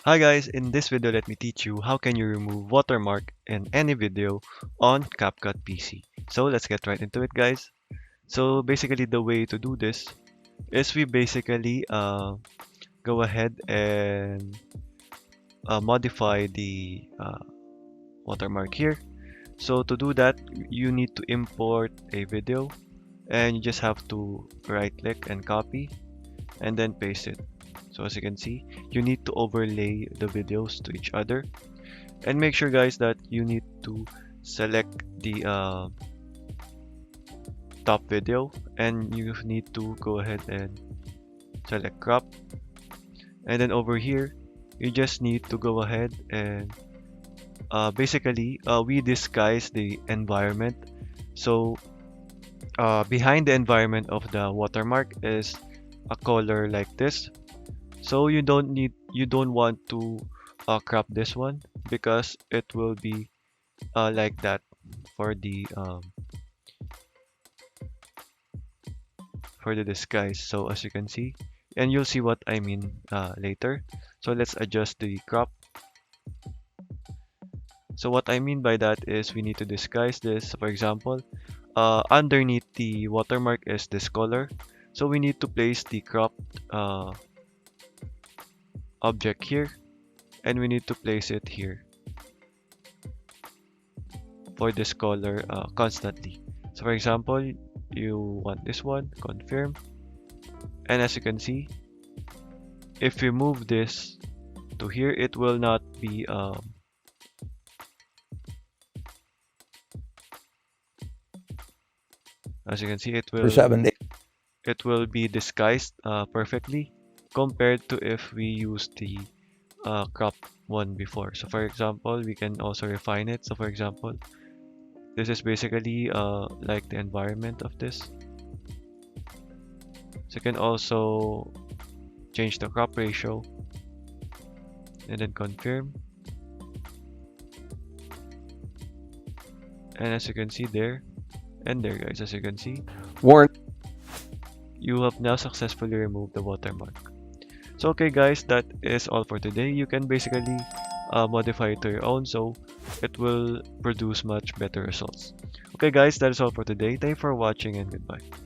Hi guys, in this video let me teach you how can you remove watermark in any video on CapCut PC. So let's get right into it guys. So basically the way to do this is we basically go ahead and modify the watermark here. So to do that you need to import a video and you just have to right click and copy and then paste it. So as you can see, you need to overlay the videos to each other. And make sure guys that you need to select the top video and you need to go ahead and select crop, and then over here you just need to go ahead and we disguise the environment. So behind the environment of the watermark is a color like this. So you don't want to crop this one because it will be like that for the disguise. So as you can see, and you'll see what I mean later. So let's adjust the crop. So what I mean by that is we need to disguise this. For example, underneath the watermark is this color. So we need to place the cropped object here, and we need to place it here for this color constantly. So for example, you want this one, confirm. And as you can see, if we move this to here, it will not be as you can see, for 7 days. it will be disguised perfectly compared to if we use the crop one before. So for example, we can also refine it. So for example, this is basically like the environment of this. So you can also change the crop ratio and then confirm. And as you can see there and there guys, as you can see, Warn. you have now successfully removed the watermark. So okay guys, that is all for today. You can basically modify it to your own, so it will produce much better results. Okay guys, that is all for today. Thank you for watching and goodbye.